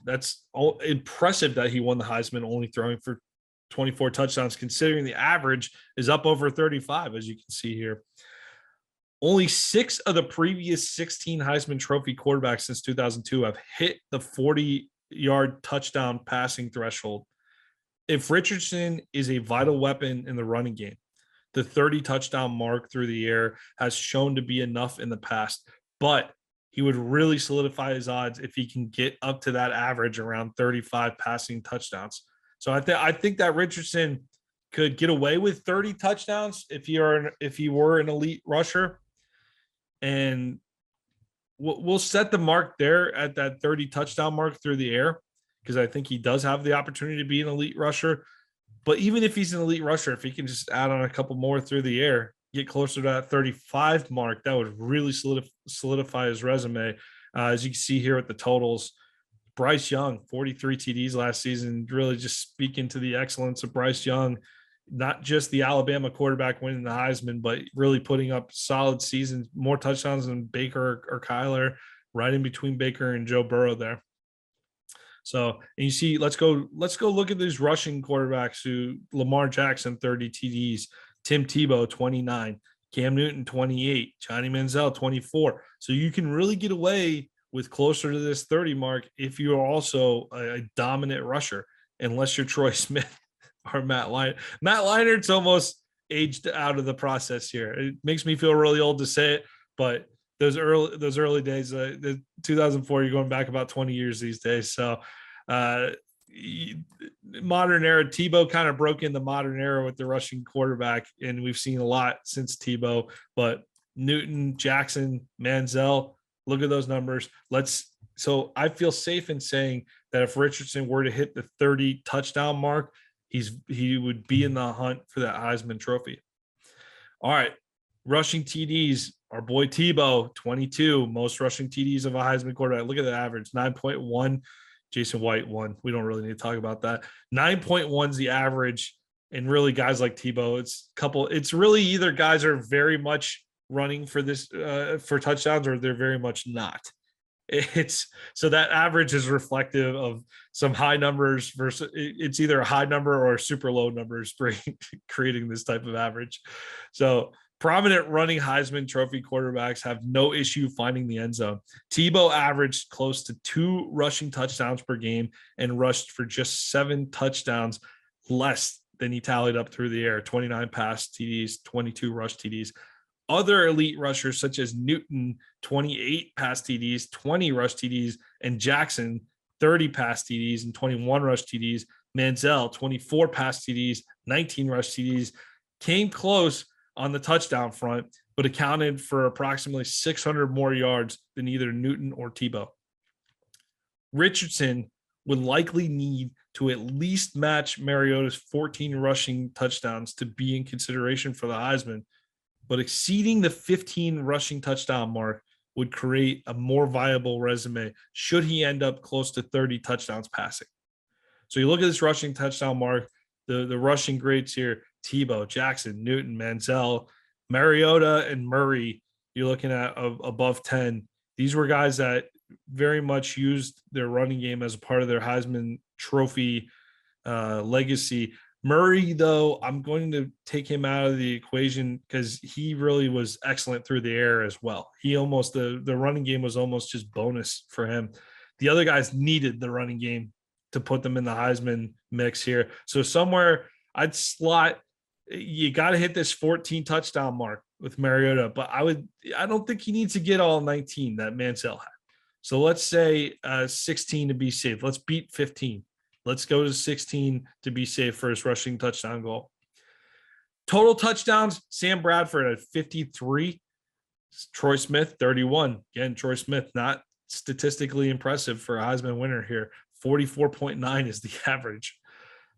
That's all impressive that he won the Heisman only throwing for 24 touchdowns, considering the average is up over 35, as you can see here. Only 6 of the previous 16 Heisman Trophy quarterbacks since 2002 have hit the 40-yard touchdown passing threshold. If Richardson is a vital weapon in the running game, the 30 touchdown mark through the air has shown to be enough in the past, but he would really solidify his odds if he can get up to that average around 35 passing touchdowns. So I think that Richardson could get away with 30 touchdowns if he were an elite rusher, and we'll set the mark there at that 30 touchdown mark through the air, because I think he does have the opportunity to be an elite rusher. But even if he's an elite rusher, if he can just add on a couple more through the air, get closer to that 35 mark, that would really solidify his resume. As you can see here with the totals, Bryce Young, 43 TDs last season, really just speaking to the excellence of Bryce Young, not just the Alabama quarterback winning the Heisman, but really putting up solid seasons, more touchdowns than Baker or Kyler, right in between Baker and Joe Burrow there. So, and you see, let's go look at these rushing quarterbacks who Lamar Jackson, 30 TDs, Tim Tebow, 29, Cam Newton, 28, Johnny Manziel, 24. So you can really get away with closer to this 30 mark if you are also a dominant rusher, unless you're Troy Smith or Matt Leinart. Matt Leinart's almost aged out of the process here. It makes me feel really old to say it, but those early days, the 2004, you're going back about 20 years these days. So modern era, Tebow kind of broke in the modern era with the rushing quarterback, and we've seen a lot since Tebow. But Newton, Jackson, Manziel, look at those numbers. So I feel safe in saying that if Richardson were to hit the 30 touchdown mark, he would be in the hunt for that Heisman Trophy. All right, rushing TDs. Our boy Tebow, 22, most rushing TDs of a Heisman quarterback. Look at the average, 9.1. Jason White won. We don't really need to talk about that. 9.1 is the average. And really, guys like Tebow, it's really either guys are very much running for this for touchdowns, or they're very much not. So that average is reflective of some high numbers versus it's either a high number or super low numbers for creating this type of average. So prominent running Heisman Trophy quarterbacks have no issue finding the end zone. Tebow averaged close to 2 rushing touchdowns per game and rushed for just 7 touchdowns less than he tallied up through the air. 29 pass TDs, 22 rush TDs. Other elite rushers such as Newton, 28 pass TDs, 20 rush TDs, and Jackson, 30 pass TDs and 21 rush TDs. Manziel, 24 pass TDs, 19 rush TDs, came close on the touchdown front, but accounted for approximately 600 more yards than either Newton or Tebow. Richardson would likely need to at least match Mariota's 14 rushing touchdowns to be in consideration for the Heisman, but exceeding the 15 rushing touchdown mark would create a more viable resume should he end up close to 30 touchdowns passing. So you look at this rushing touchdown mark, the rushing greats here, Tebow, Jackson, Newton, Manziel, Mariota, and Murray, you're looking at above 10. These were guys that very much used their running game as a part of their Heisman Trophy legacy. Murray, though, I'm going to take him out of the equation because he really was excellent through the air as well. The running game was almost just bonus for him. The other guys needed the running game to put them in the Heisman mix here. So somewhere I'd slot, you got to hit this 14 touchdown mark with Mariota, but I don't think he needs to get all 19 that Manziel had. So let's say 16 to be safe. Let's beat 15. Let's go to 16 to be safe for his rushing touchdown goal. Total touchdowns, Sam Bradford at 53. Troy Smith, 31. Again, Troy Smith, not statistically impressive for a Heisman winner here. 44.9 is the average.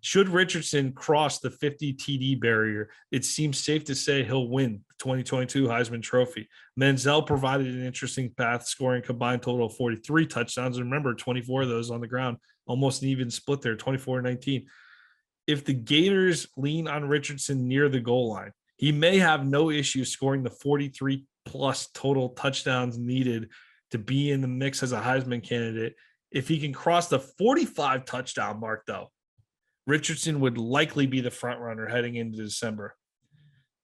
Should Richardson cross the 50 TD barrier, it seems safe to say he'll win the 2022 Heisman Trophy. Manziel provided an interesting path, scoring a combined total of 43 touchdowns. And remember, 24 of those on the ground, almost an even split there, 24-19. If the Gators lean on Richardson near the goal line, he may have no issue scoring the 43-plus total touchdowns needed to be in the mix as a Heisman candidate. If he can cross the 45 touchdown mark, though, Richardson would likely be the front runner heading into December.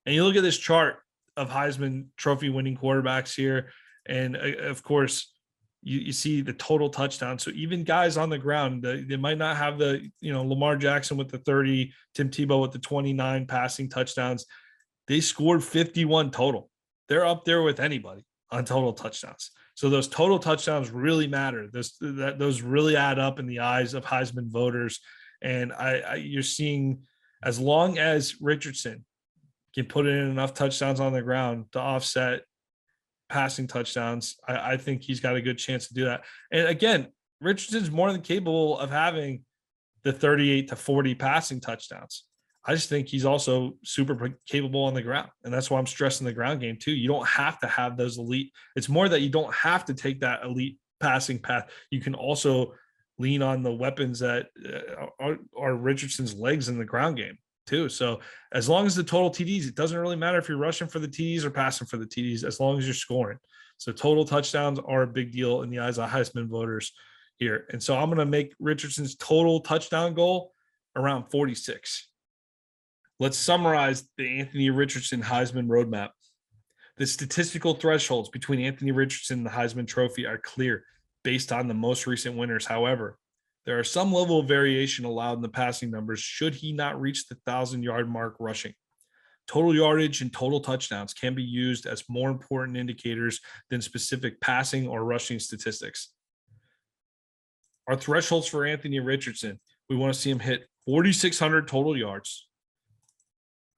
And you look at this chart of Heisman Trophy winning quarterbacks here, and of course, you see the total touchdowns. So even guys on the ground, they might not have Lamar Jackson with the 30, Tim Tebow with the 29 passing touchdowns. They scored 51 total. They're up there with anybody on total touchdowns. So those total touchdowns really matter. Those really add up in the eyes of Heisman voters. And you're seeing, as long as Richardson can put in enough touchdowns on the ground to offset passing touchdowns, I think he's got a good chance to do that. And again, Richardson's more than capable of having the 38 to 40 passing touchdowns. I just think he's also super capable on the ground. And that's why I'm stressing the ground game too. You don't have to have those elite. It's more that you don't have to take that elite passing path. You can also lean on the weapons that are Richardson's legs in the ground game too. So as long as the total TDs, it doesn't really matter if you're rushing for the TDs or passing for the TDs, as long as you're scoring. So total touchdowns are a big deal in the eyes of Heisman voters. here. And so I'm going to make Richardson's total touchdown goal around 46. Let's summarize the Anthony Richardson Heisman roadmap. The statistical thresholds between Anthony Richardson and the Heisman Trophy are clear based on the most recent winners. However, there are some level of variation allowed in the passing numbers should he not reach the 1,000-yard mark rushing. Total yardage and total touchdowns can be used as more important indicators than specific passing or rushing statistics. Our thresholds for Anthony Richardson, we want to see him hit 4,600 total yards.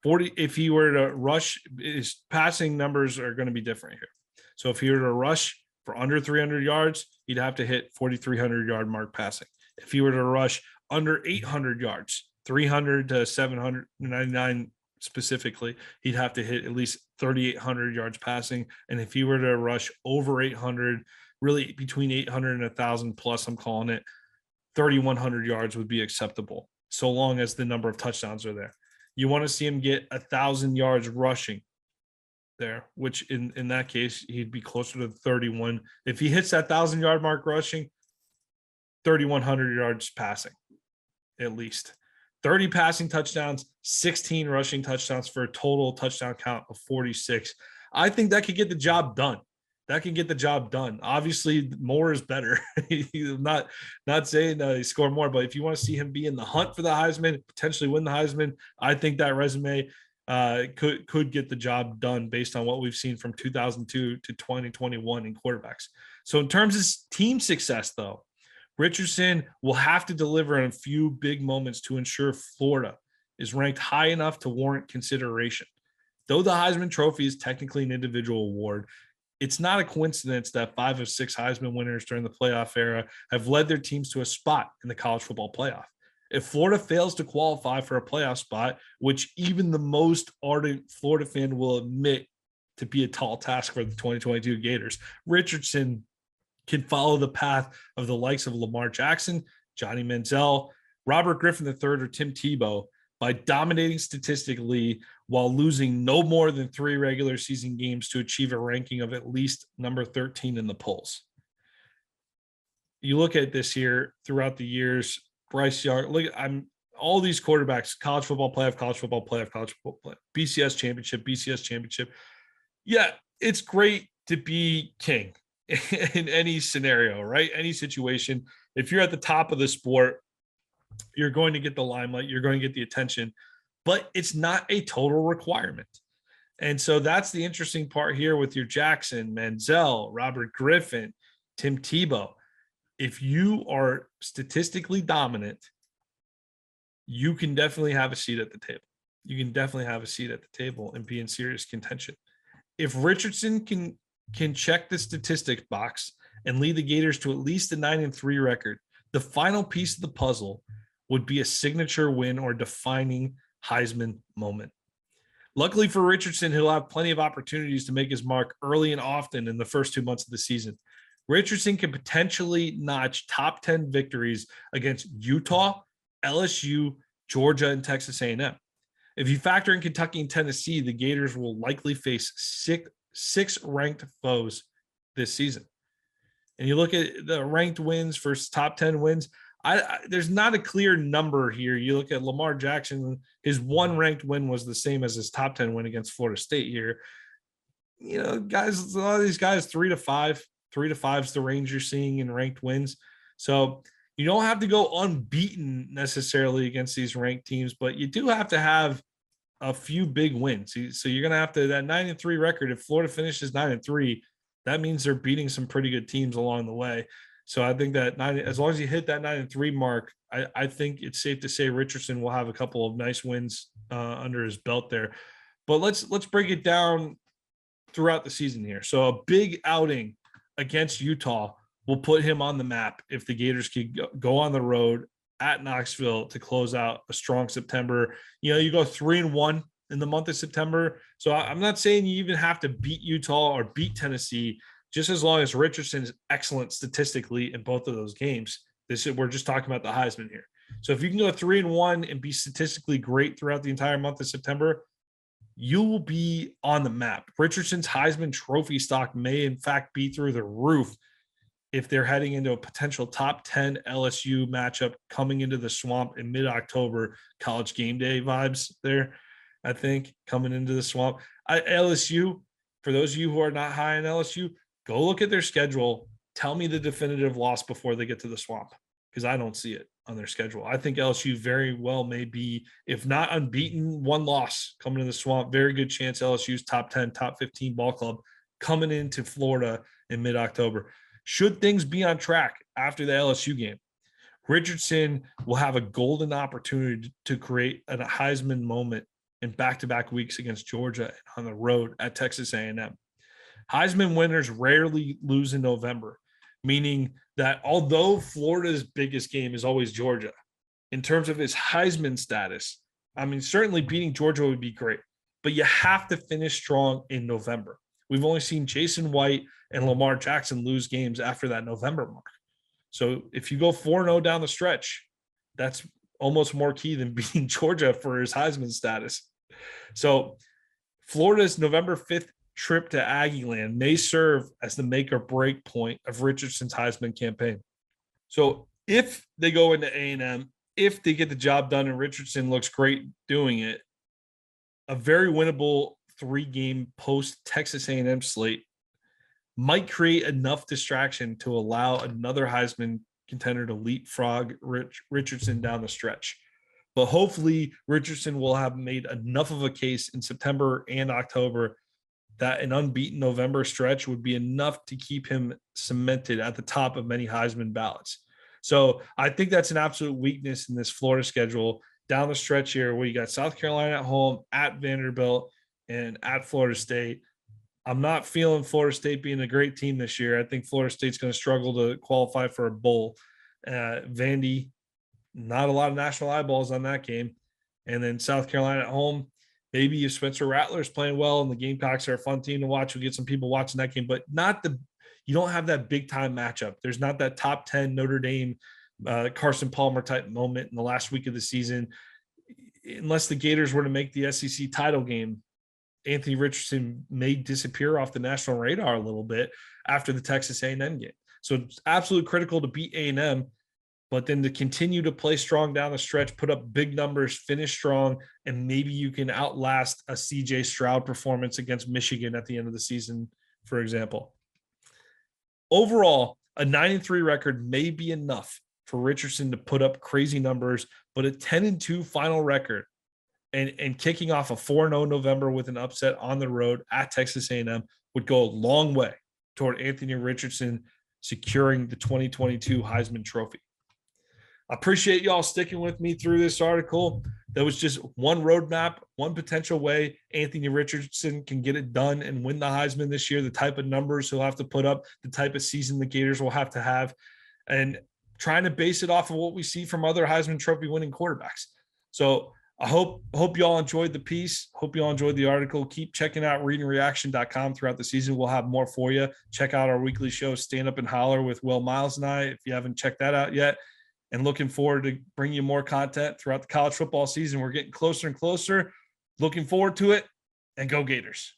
40, if he were to rush, his passing numbers are going to be different here. So if he were to rush for under 300 yards, he'd have to hit 4,300 yard mark passing. If he were to rush under 800 yards, 300 to 799 specifically, he'd have to hit at least 3,800 yards passing. And if he were to rush over 800, really between 800 and 1,000 plus, I'm calling it, 3,100 yards would be acceptable, so long as the number of touchdowns are there. You want to see him get 1,000 yards rushing there, which in that case, he'd be closer to 31. If he hits that 1,000-yard mark rushing, 3,100 yards passing, at least. 30 passing touchdowns, 16 rushing touchdowns for a total touchdown count of 46. I think that could get the job done. Obviously, more is better. not saying he score more, but if you want to see him be in the hunt for the Heisman, potentially win the Heisman, I think that resume could get the job done based on what we've seen from 2002 to 2021 in quarterbacks. So in terms of team success, though, Richardson will have to deliver in a few big moments to ensure Florida is ranked high enough to warrant consideration. Though the Heisman Trophy is technically an individual award, it's not a coincidence that 5 of 6 Heisman winners during the playoff era have led their teams to a spot in the college football playoff. If Florida fails to qualify for a playoff spot, which even the most ardent Florida fan will admit to be a tall task for the 2022 Gators, Richardson can follow the path of the likes of Lamar Jackson, Johnny Manziel, Robert Griffin III, or Tim Tebow by dominating statistically while losing no more than 3 regular season games to achieve a ranking of at least number 13 in the polls. You look at this here throughout the years, Bryce Young, all these quarterbacks, college football playoff, BCS championship. Yeah, it's great to be king in any scenario, right? Any situation. If you're at the top of the sport, you're going to get the limelight, you're going to get the attention, but it's not a total requirement. And so that's the interesting part here with your Jackson, Manziel, Robert Griffin, Tim Tebow. If you are statistically dominant, you can definitely have a seat at the table. And be in serious contention. If Richardson can check the statistics box and lead the Gators to at least a 9-3 record, the final piece of the puzzle would be a signature win or defining Heisman moment. Luckily for Richardson, he'll have plenty of opportunities to make his mark early and often in the first 2 months of the season. Richardson can potentially notch top 10 victories against Utah, LSU, Georgia, and Texas A&M. If you factor in Kentucky and Tennessee, the Gators will likely face six ranked foes this season. And you look at the ranked wins versus top 10 wins, there's not a clear number here. You look at Lamar Jackson, his one ranked win was the same as his top 10 win against Florida State here. You know, guys, a lot of these guys, 3 to 5. 3 to 5 is the range you're seeing in ranked wins. So you don't have to go unbeaten necessarily against these ranked teams, but you do have to have a few big wins. So you're going to have to, that 9-3 record, if Florida finishes 9-3, that means they're beating some pretty good teams along the way. So I think that as long as you hit that 9-3 mark, I think it's safe to say Richardson will have a couple of nice wins under his belt there. But let's break it down throughout the season here. So a big outing against Utah will put him on the map if the Gators could go on the road at Knoxville to close out a strong September. You know, you go 3-1 in the month of September. So I'm not saying you even have to beat Utah or beat Tennessee, just as long as Richardson is excellent statistically in both of those games. We're just talking about the Heisman here. So if you can go 3-1 and be statistically great throughout the entire month of September, you will be on the map. Richardson's Heisman Trophy stock may, in fact, be through the roof if they're heading into a potential top 10 LSU matchup coming into the Swamp in mid-October. College game day vibes there, I think, coming into the Swamp. LSU, for those of you who are not high in LSU, go look at their schedule. Tell me the definitive loss before they get to the Swamp, because I don't see it on their schedule. I think LSU very well may be, if not unbeaten, one loss coming to the Swamp. Very good chance LSU's top 10, top 15 ball club coming into Florida in mid-October. Should things be on track after the LSU game, Richardson will have a golden opportunity to create a Heisman moment in back-to-back weeks against Georgia and on the road at Texas A&M. Heisman winners rarely lose in November, meaning that although Florida's biggest game is always Georgia, in terms of his Heisman status, I mean, certainly beating Georgia would be great, but you have to finish strong in November. We've only seen Jason White and Lamar Jackson lose games after that November mark. So if you go 4-0 down the stretch, that's almost more key than beating Georgia for his Heisman status. So Florida's November 5th trip to Aggieland may serve as the make or break point of Richardson's Heisman campaign. So if they go into A&M, if they get the job done and Richardson looks great doing it, a very winnable 3-game post Texas A&M slate might create enough distraction to allow another Heisman contender to leapfrog Richardson down the stretch. But hopefully Richardson will have made enough of a case in September and October that an unbeaten November stretch would be enough to keep him cemented at the top of many Heisman ballots. So I think that's an absolute weakness in this Florida schedule down the stretch here, where you got South Carolina at home, at Vanderbilt, and at Florida State. I'm not feeling Florida State being a great team this year. I think Florida State's going to struggle to qualify for a bowl. Vandy, not a lot of national eyeballs on that game. And then South Carolina at home. Maybe if Spencer Rattler's playing well and the Gamecocks are a fun team to watch, we'll get some people watching that game, but you don't have that big time matchup. There's not that top 10 Notre Dame, Carson Palmer type moment in the last week of the season. Unless the Gators were to make the SEC title game, Anthony Richardson may disappear off the national radar a little bit after the Texas A&M game. So it's absolutely critical to beat A&M, but then to continue to play strong down the stretch, put up big numbers, finish strong, and maybe you can outlast a CJ Stroud performance against Michigan at the end of the season, for example. Overall, a 9-3 record may be enough for Richardson to put up crazy numbers, but a 10-2 final record and kicking off a 4-0 November with an upset on the road at Texas A&M would go a long way toward Anthony Richardson securing the 2022 Heisman Trophy. I appreciate y'all sticking with me through this article. That was just one roadmap, one potential way Anthony Richardson can get it done and win the Heisman this year, the type of numbers he'll have to put up, the type of season the Gators will have to have, and trying to base it off of what we see from other Heisman Trophy winning quarterbacks. So I hope y'all enjoyed the piece. Hope y'all enjoyed the article. Keep checking out readandreaction.com throughout the season. We'll have more for you. Check out our weekly show, Stand Up and Holler with Will Miles and I, if you haven't checked that out yet. And looking forward to bringing you more content throughout the college football season. We're getting closer and closer. Looking forward to it, and go Gators.